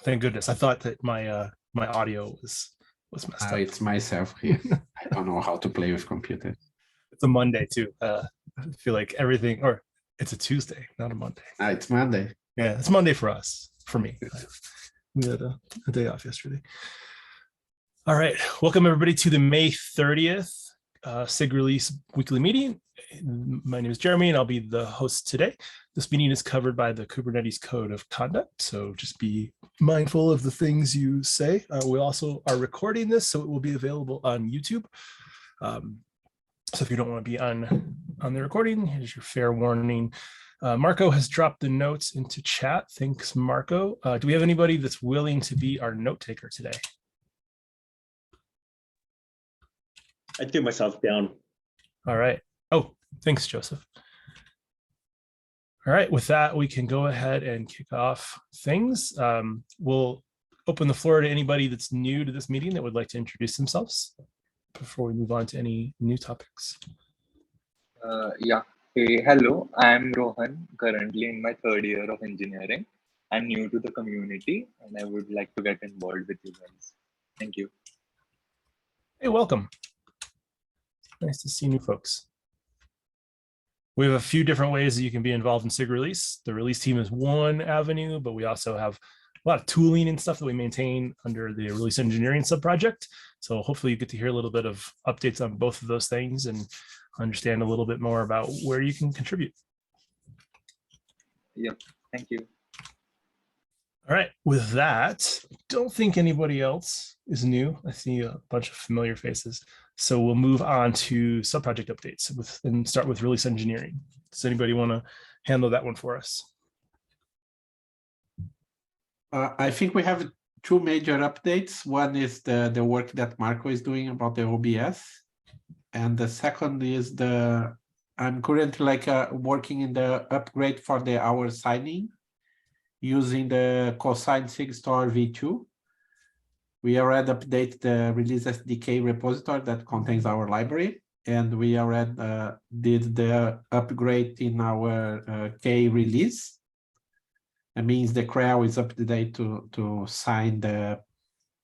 Thank goodness. I thought that my audio was messed up. It's myself here. I don't know how to play with computers. It's a Monday too. I feel like everything, or it's a Tuesday, not a Monday. It's Monday. Yeah, it's Monday for us. For me, we had a day off yesterday. All right, welcome everybody to the May 30th SIG Release weekly meeting. My name is Jeremy and I'll be the host today. This meeting is covered by the Kubernetes Code of Conduct, so just be mindful of the things you say. We also are recording this, so it will be available on YouTube. So if you don't want to be on the recording, here's your fair warning. Marco has dropped the notes into chat. Thanks, Marco. Do we have anybody that's willing to be our note taker today? I threw myself down. All right. Oh, thanks, Joseph. All right, with that, we can go ahead and kick off things. We'll open the floor to anybody that's new to this meeting that would like to introduce themselves before we move on to any new topics. Yeah. Hey, hello. I'm Rohan, currently in my third year of engineering. I'm new to the community and I would like to get involved with you guys. Thank you. Hey, welcome. Nice to see new folks. We have a few different ways that you can be involved in SIG Release. The release team is one avenue, but we also have a lot of tooling and stuff that we maintain under the release engineering subproject. So hopefully you get to hear a little bit of updates on both of those things and understand a little bit more about where you can contribute. Yep, thank you. All right, with that, I don't think anybody else is new. I see a bunch of familiar faces. So we'll move on to subproject updates and start with release engineering. Does anybody want to handle that one for us? I think we have two major updates. One is the work that Marco is doing about the OBS. And the second is I'm currently working in the upgrade for the hour signing using the cosine SIG store v2. We already updated the release SDK repository that contains our library, and we already did the upgrade in our K release. That means the CREL is up to date to sign the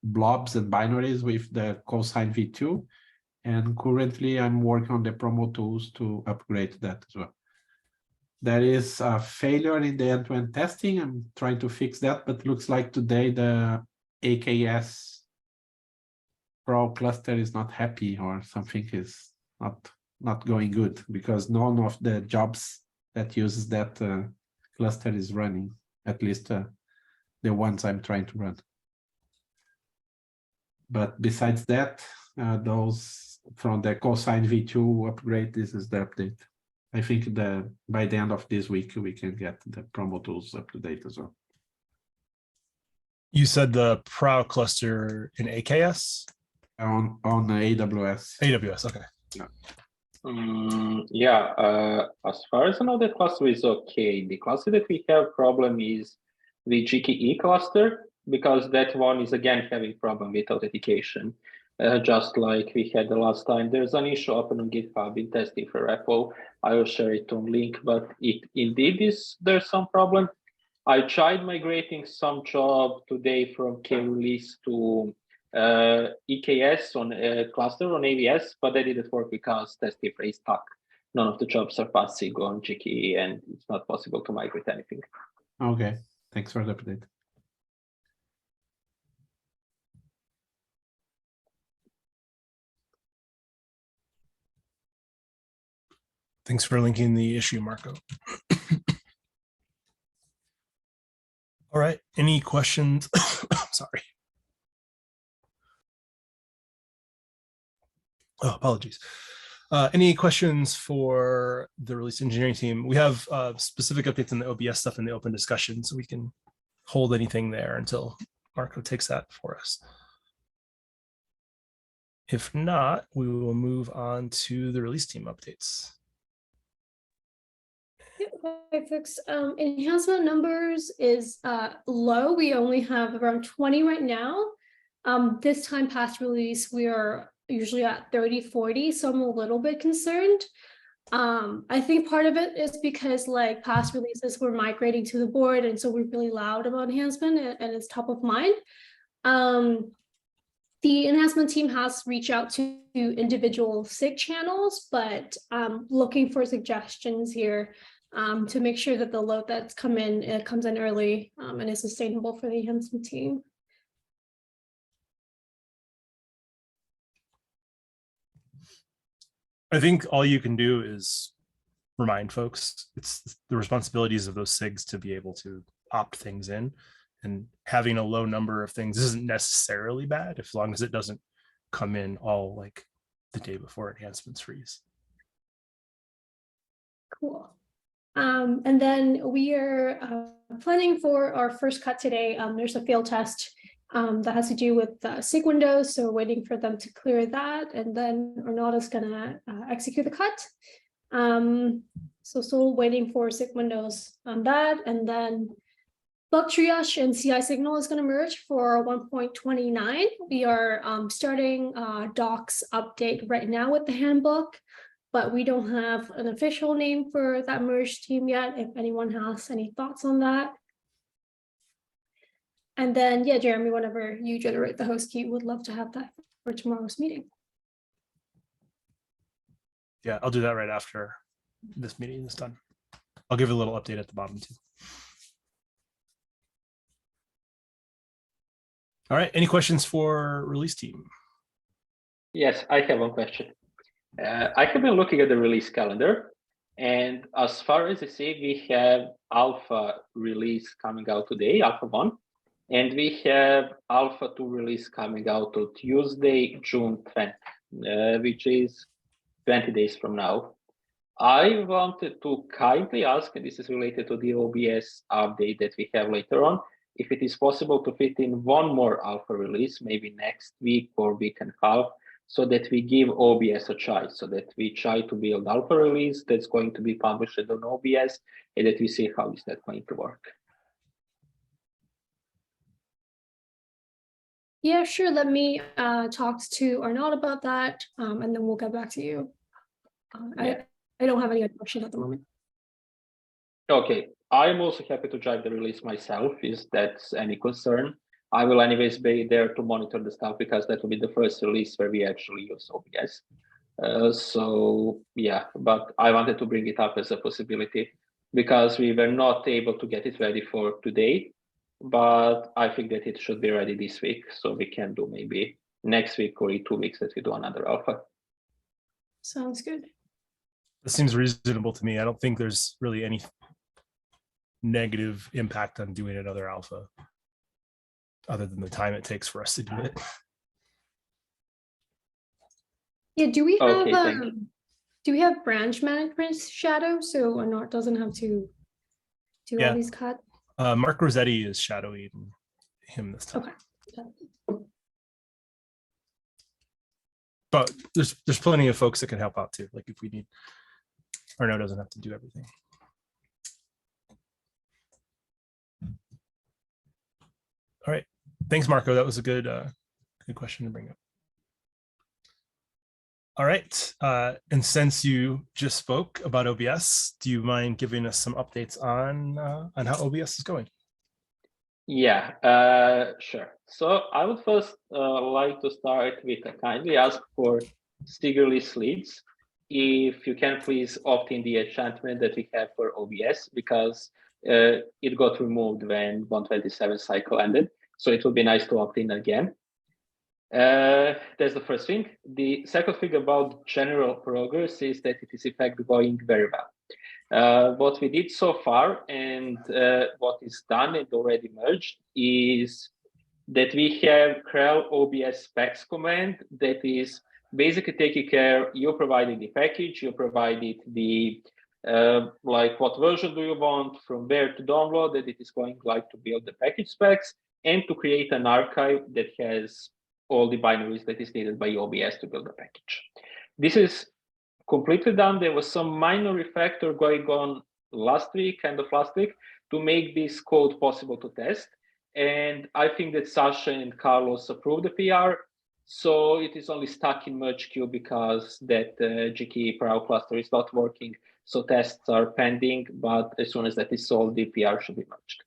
blobs and binaries with the cosine v2. And currently I'm working on the promo tools to upgrade that as well. There is a failure in the end-to-end testing. I'm trying to fix that, but looks like today the AKS Pro cluster is not happy or something is not going good because none of the jobs that uses that cluster is running, at least the ones I'm trying to run. But besides that, those from the cosine v2 upgrade, this is the update. I think by the end of this week, we can get the promo tools up to date as well. You said the Pro cluster in AKS? On AWS. AWS, okay. Yeah. As far as I know, that cluster is okay. The cluster that we have problem is the GKE cluster, because that one is again having problem with authentication. Just like we had the last time. There's an issue open on GitHub in testing for repo. I will share it on link, but it indeed there's some problem. I tried migrating some job today from K release to EKS on a cluster on AWS, but that didn't work because testing is stuck. None of the jobs are passing on GKE and it's not possible to migrate anything. Okay, thanks for the update. Thanks for linking the issue, Marco. All right, any questions? Sorry. Oh, apologies. Any questions for the release engineering team? We have specific updates on the OBS stuff in the open discussion, so we can hold anything there until Marco takes that for us. If not, we will move on to the release team updates. Hi, folks. Enhancement numbers is low. We only have around 20 right now. This time past release, we are usually at 30, 40, so I'm a little bit concerned. I think part of it is because like past releases were migrating to the board, and so we're really loud about enhancement and it's top of mind. The enhancement team has reached out to individual SIG channels, but looking for suggestions here to make sure that the load that's comes in early and is sustainable for the enhancement team. I think all you can do is remind folks it's the responsibilities of those SIGs to be able to opt things in, and having a low number of things isn't necessarily bad as long as it doesn't come in all like the day before enhancements freeze. Cool. And then we are planning for our first cut today. There's a field test that has to do with SIG windows, so waiting for them to clear that, and then Arnaldo's gonna execute the cut. So still waiting for SIG windows on that, and then bug triage and CI signal is going to merge for 1.29. We are starting docs update right now with the handbook, but we don't have an official name for that merge team yet, if anyone has any thoughts on that. And then, yeah, Jeremy, whenever you generate the host key, would love to have that for tomorrow's meeting. Yeah, I'll do that right after this meeting is done. I'll give a little update at the bottom too. All right, any questions for release team? Yes, I have one question. I have been looking at the release calendar, and as far as I see, we have alpha release coming out today, alpha 1, and we have alpha 2 release coming out on Tuesday, June 20th, which is 20 days from now. I wanted to kindly ask, and this is related to the OBS update that we have later on, if it is possible to fit in one more alpha release, maybe next week or week and a half, so that we give OBS a try, so that we try to build alpha release that's going to be published on OBS, and that we see how is that going to work. Yeah, sure. Let me talk to Arnaldo about that, and then we'll get back to you. Yeah. I don't have any other questions at the moment. Okay, I'm also happy to drive the release myself, if that's any concern. I will anyways be there to monitor the stuff because that will be the first release where we actually use OBS. So yeah, but I wanted to bring it up as a possibility because we were not able to get it ready for today, but I think that it should be ready this week. So we can do maybe next week or in 2 weeks that we do another alpha. Sounds good. That seems reasonable to me. I don't think there's really any negative impact on doing another alpha other than the time it takes for us to do it. Yeah, do we have Okay, branch management shadow so Arnaldo doesn't have to do Yeah. all these cuts? Mark Rossetti is shadowing him this time. Okay. But there's plenty of folks that can help out too. Like if we need, Arno doesn't have to do everything. All right, thanks, Marco. That was a good question to bring up. All right, and since you just spoke about OBS, do you mind giving us some updates on how OBS is going? Yeah, sure. So I would first like to start with a kindly ask for SIG Release leads. If you can please opt in the enchantment that we have for OBS, because it got removed when 127 cycle ended. So it would be nice to opt in again. That's the first thing. The second thing about general progress is that it is in fact going very well. What we did so far and what is done and already merged is that we have curl OBS specs command that is basically taking care, you provided the package, you provided the like what version do you want, from where to download, that it is going like to build the package specs and to create an archive that has all the binaries that is needed by OBS to build a package. This is completely done. There was some minor refactor going on last week, to make this code possible to test. And I think that Sasha and Carlos approved the PR. So it is only stuck in merge queue because that GKE Pro cluster is not working. So tests are pending, but as soon as that is solved, the PR should be merged.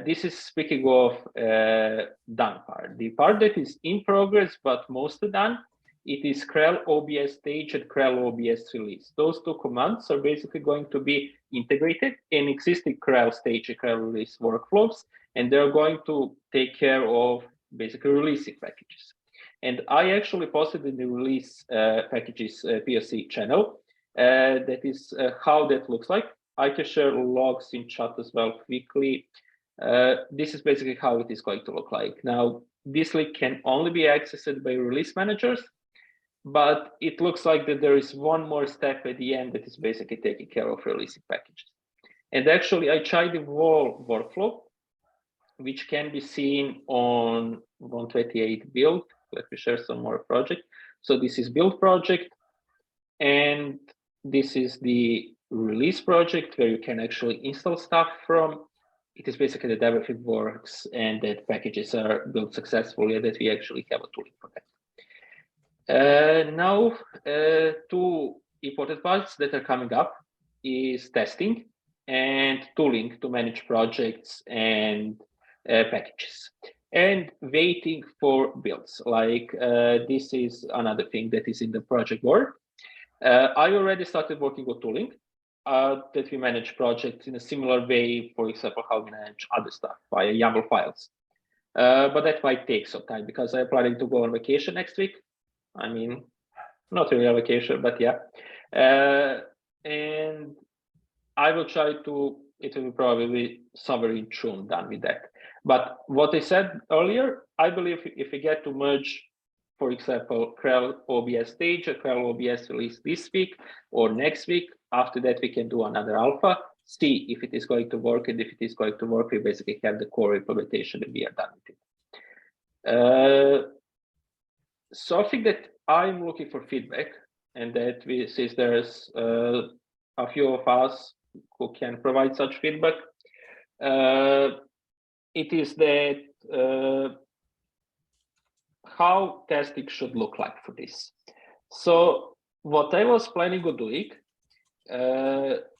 This is speaking of done part. The part that is in progress, but mostly done, it is krel OBS stage and krel OBS release. Those two commands are basically going to be integrated in existing krel stage and krel release workflows, and they're going to take care of basically releasing packages. And I actually posted in the release packages POC channel. That is how that looks like. I can share logs in chat as well quickly. This is basically how it is going to look like. Now, this link can only be accessed by release managers, but it looks like that there is one more step at the end that is basically taking care of releasing packages. And actually, I tried the whole workflow, which can be seen on 128 build. Let me share some more project. So this is build project, and this is the release project where you can actually install stuff from. It is basically that everything works and that packages are built successfully and that we actually have a tooling for that. Now, two important parts that are coming up is testing and tooling to manage projects and packages, and waiting for builds. Like this is another thing that is in the project work. I already started working on tooling that we manage projects in a similar way, for example, how we manage other stuff via YAML files. But that might take some time because I'm planning to go on vacation next week. I mean, not really a vacation, but yeah. And I will try to, it will be probably somewhere in June done with that. But what I said earlier, I believe if we get to merge, for example, krel OBS stage or krel OBS release this week or next week, after that we can do another alpha, see if it is going to work, and if it is going to work, we basically have the core implementation and we are done with it. So I think that I'm looking for feedback, and that we, since there's a few of us who can provide such feedback, it is that how testing should look like for this. So what I was planning on doing,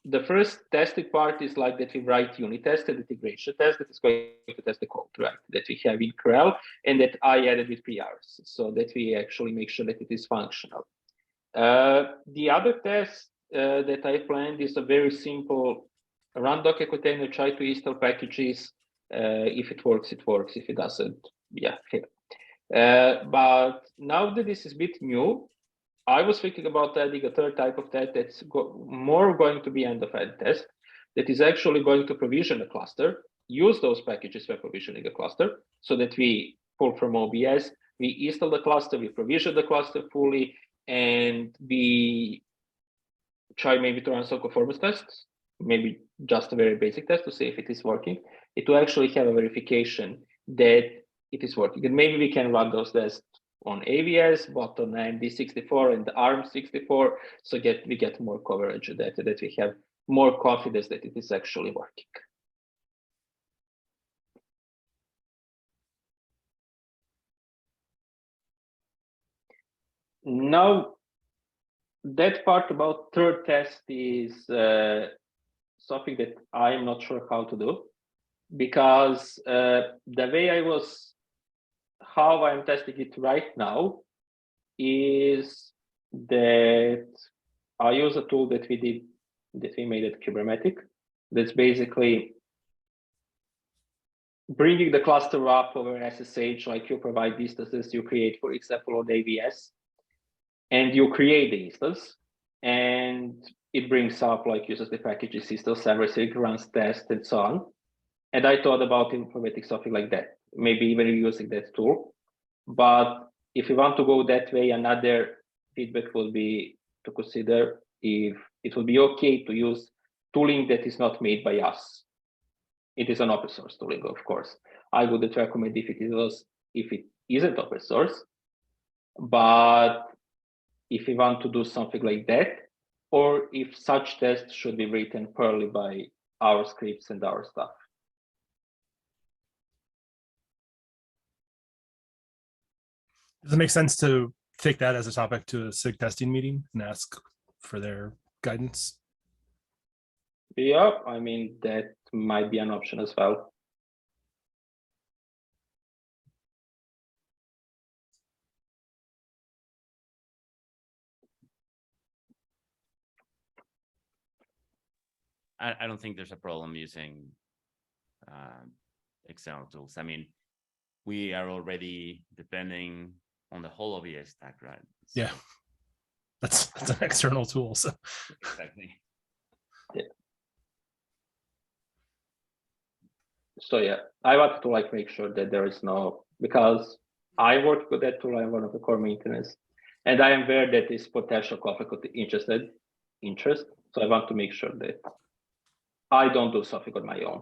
the first testing part is like that we write unit test and integration test that is going to test the code, right? That we have in krel and that I added with PRs, so that we actually make sure that it is functional. The other test that I planned is a very simple run Docker container, try to install packages. If it works, it works. If it doesn't, yeah, fail. But now that this is a bit new, I was thinking about adding a third type of test that's more going to be end-of-end test, that is actually going to provision a cluster, use those packages for provisioning a cluster, so that we pull from OBS, we install the cluster, we provision the cluster fully, and we try maybe to run some conformance tests, maybe just a very basic test to see if it is working. It will actually have a verification that it is working, and maybe we can run those tests on AVS, but on AMD64 and ARM64, so we get more coverage of that, that we have more confidence that it is actually working. Now, that part about third test is something that I'm not sure how to do, because the way how I'm testing it right now is that I use a tool that we made at Kubernetes. That's basically bringing the cluster up over SSH, like you provide instances you create, for example, on AVS, and you create the instance, and it brings up, like, uses the packages, installs everything, runs tests, and so on. And I thought about implementing something like that, maybe even using that tool. But if you want to go that way, another feedback will be to consider if it will be okay to use tooling that is not made by us. It is an open source tooling, of course. I wouldn't recommend if it isn't open source. But if you want to do something like that, or if such tests should be written purely by our scripts and our stuff. Does it make sense to take that as a topic to a SIG testing meeting and ask for their guidance? Yeah, I mean, that might be an option as well. I don't think there's a problem using external tools. I mean, we are already depending on the whole OBS stack, right? So, Yeah, that's an external tool. So exactly. So yeah, I wanted to like make sure that there is no, because I work with that tool. I'm one of the core maintenance, and I am aware that this potential conflict of interest. So I want to make sure that I don't do something on my own.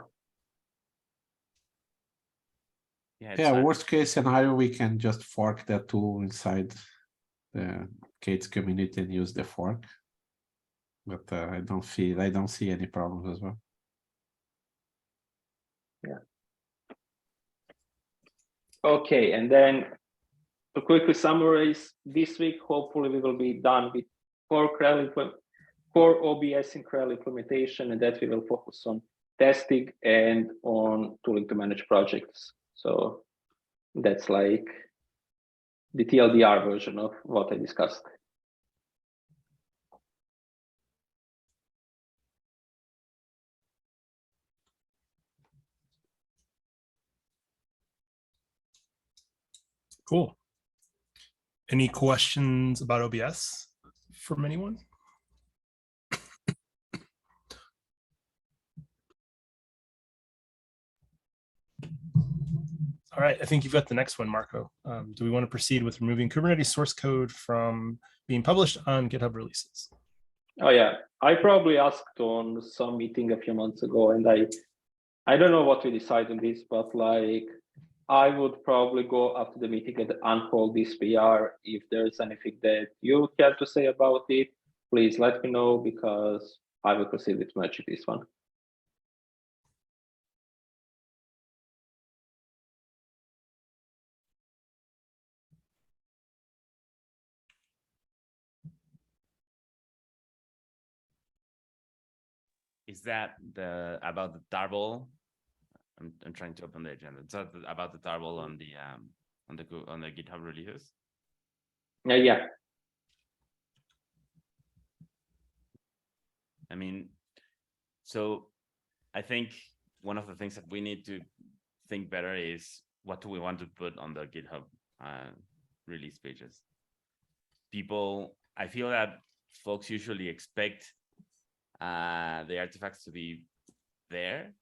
Yeah, it's Yeah, not- worst case scenario, we can just fork that tool inside the Kate's community and use the fork. But I don't see any problems as well. Okay, and then to quickly summarize, this week, hopefully we will be done with core OBS and Krell implementation, and that we will focus on testing and on tooling to manage projects. So that's like the TLDR version of what I discussed. cool. Any questions about OBS from anyone? All right, I think you've got the next one, Marco. Do we want to proceed with removing Kubernetes source code from being published on GitHub releases? Oh yeah, I probably asked on some meeting a few months ago, and I don't know what we decided on this, but like I would probably go after the meeting and unfold this PR. If there's anything that you care to say about it, please let me know, because I will proceed with merging this one. Is that about the tarball? I'm trying to open the agenda. It's about the tarball on the GitHub releases. Yeah. I mean, so I think one of the things that we need to think better is what do we want to put on the GitHub release pages. I feel that folks usually expect the artifacts to be there,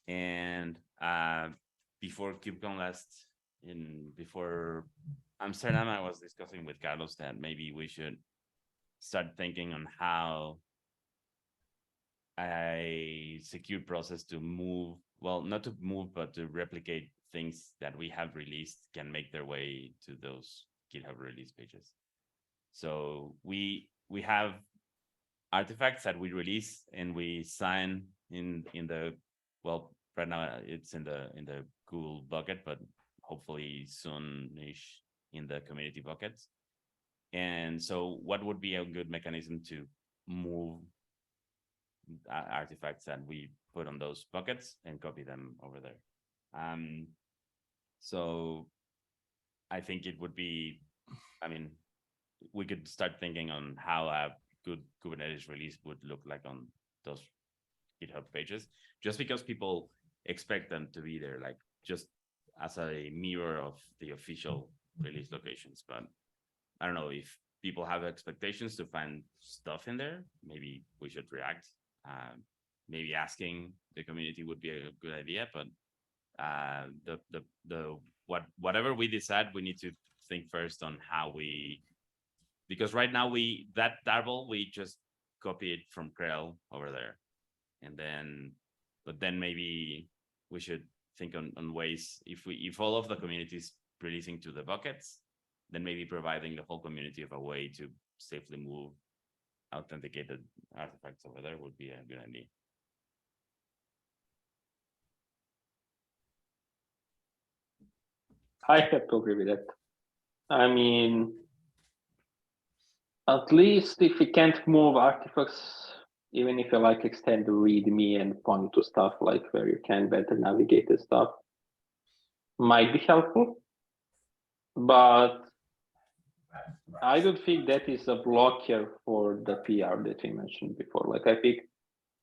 and before KubeCon before Amsterdam, I was discussing with Carlos that maybe we should start thinking on how a secure process to move, well, not to move, but to replicate things that we have released can make their way to those GitHub release pages. So we have artifacts that we release and we sign in the, well, right now it's in the Google bucket, but hopefully soon-ish in the community buckets. And so what would be a good mechanism to move artifacts that we put on those buckets and copy them over there? So I think it would be, I mean, we could start thinking on how a good Kubernetes release would look like on those GitHub pages, just because people expect them to be there, like just as a mirror of the official release locations. But I don't know if people have expectations to find stuff in there. Maybe we should react. Maybe asking the community would be a good idea, but whatever we decide, we need to think first on how we, because right now that tarball, we just copy it from Krell over there. And then, but then maybe we should think on ways, if all of the communities releasing to the buckets, then maybe providing the whole community of a way to safely move authenticated artifacts over there would be a good idea. I have to agree with that. I mean, at least if we can't move artifacts, even if you like extend the README and point to stuff like where you can better navigate the stuff, might be helpful. But I don't think that is a blocker for the PR that we mentioned before. Like I think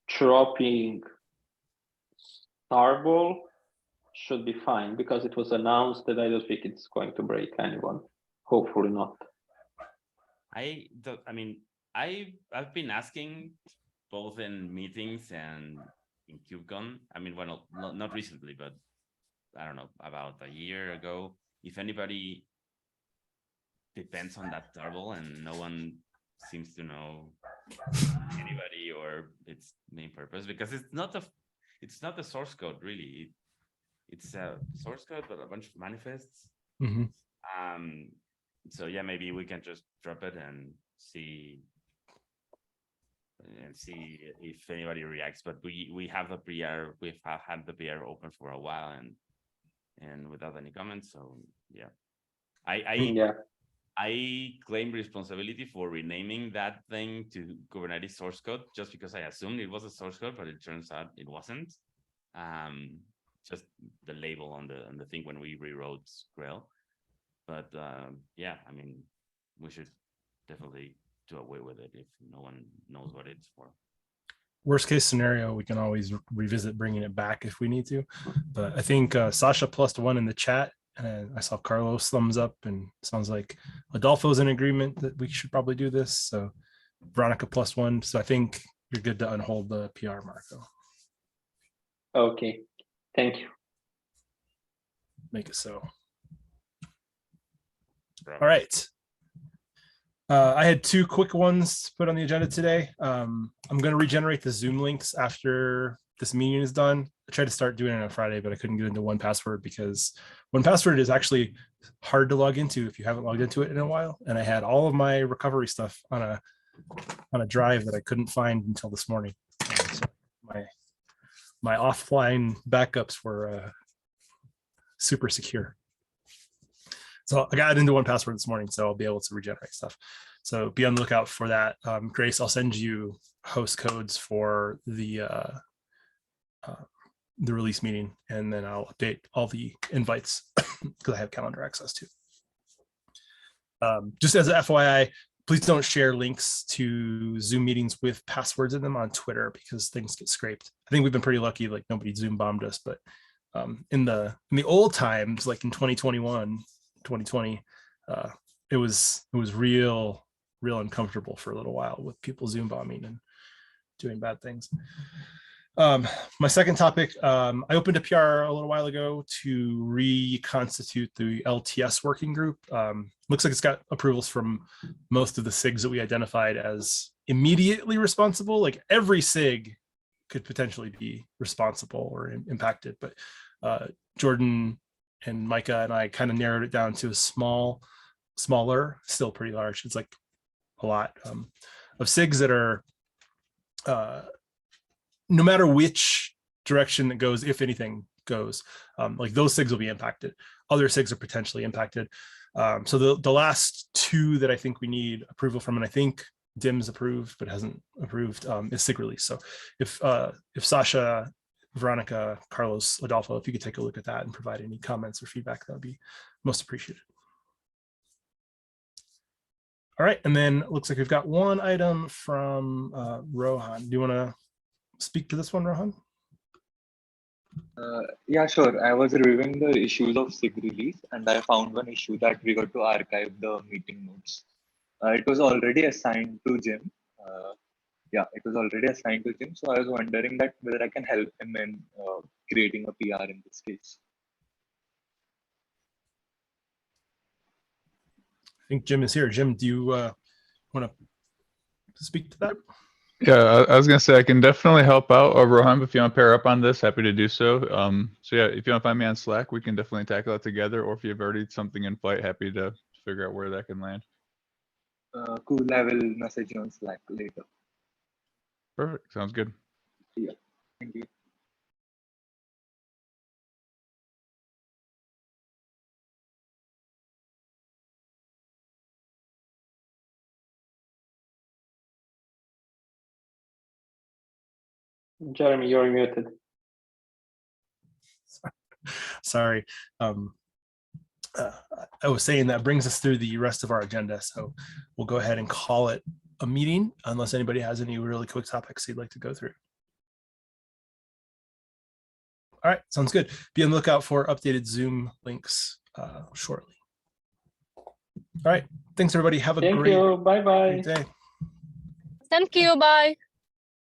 dropping Starball should be fine because it was announced that I don't think it's going to break anyone. Hopefully not. I mean, I've been asking both in meetings and in KubeCon. I mean, well, not recently, but I don't know, about a year ago, if anybody depends on that table and no one seems to know anybody or its main purpose, because it's not a source code really. It's a source code, but a bunch of manifests. So yeah, maybe we can just drop it and see if anybody reacts. But we have the PR, we've had the PR open for a while and without any comments. So yeah, I claim responsibility for renaming that thing to Kubernetes source code just because I assumed it was a source code, but it turns out it wasn't. Just the label on the thing when we rewrote Grail. But yeah, I mean, we should definitely do away with it if no one knows what it's for. Worst case scenario, we can always revisit bringing it back if we need to. But I think Sasha +1 in the chat, and I saw Carlos thumbs up, and sounds like Adolfo's in agreement that we should probably do this. So Veronica +1. So I think you're good to unhold the PR, Marco. Okay, thank you. Make it so. All right. I had two quick ones to put on the agenda today. I'm going to regenerate the Zoom links after this meeting is done. I tried to start doing it on Friday, but I couldn't get into 1Password because 1Password is actually hard to log into if you haven't logged into it in a while. And I had all of my recovery stuff on a drive that I couldn't find until this morning. So my offline backups were super secure. So I got into 1Password this morning, so I'll be able to regenerate stuff. So be on the lookout for that. Grace, I'll send you host codes for the release meeting, and then I'll update all the invites because I have calendar access too. Just as an FYI, please don't share links to Zoom meetings with passwords in them on Twitter because things get scraped. I think we've been pretty lucky, like nobody Zoom bombed us, but in the old times, like in 2021, 2020, it was real uncomfortable for a little while with people Zoom bombing and doing bad things. My second topic, I opened a PR a little while ago to reconstitute the LTS working group. Looks like it's got approvals from most of the SIGs that we identified as immediately responsible. Like every SIG could potentially be responsible or impacted, but Jordan and Micah and I kind of narrowed it down to a smaller, still pretty large. It's like a lot of SIGs that are, no matter which direction that goes, if anything goes, like those SIGs will be impacted. Other SIGs are potentially impacted. So the last two that I think we need approval from, and I think DIM's approved but hasn't approved, is SIG Release. So if Sasha, Veronica, Carlos, Adolfo, if you could take a look at that and provide any comments or feedback, that would be most appreciated. All right, and then it looks like we've got one item from Rohan. Do you want to speak to this one, Rohan? Yeah, sure. I was reviewing the issues of SIG Release, and I found one issue that we got to archive the meeting notes. It was already assigned to Jim. Yeah, it was already assigned to Jim. So I was wondering that whether I can help him in creating a PR in this case. I think Jim is here. Jim, do you want to speak to that? Yeah, I was gonna say I can definitely help out. Or Rohan, if you want to pair up on this, happy to do so. So yeah, if you want to find me on Slack, we can definitely tackle it together. Or if you've already something in flight, happy to figure out where that can land. Cool. I will message you on Slack later. Perfect. Sounds good. Yeah. Thank you. Jeremy, you're muted. Sorry. I was saying that brings us through the rest of our agenda. So we'll go ahead and call it a meeting unless anybody has any really quick topics they'd like to go through. All right, sounds good. Be on the lookout for updated Zoom links shortly. All right, thanks everybody. Have a Thank great you. Bye-bye. day. Thank you. Bye.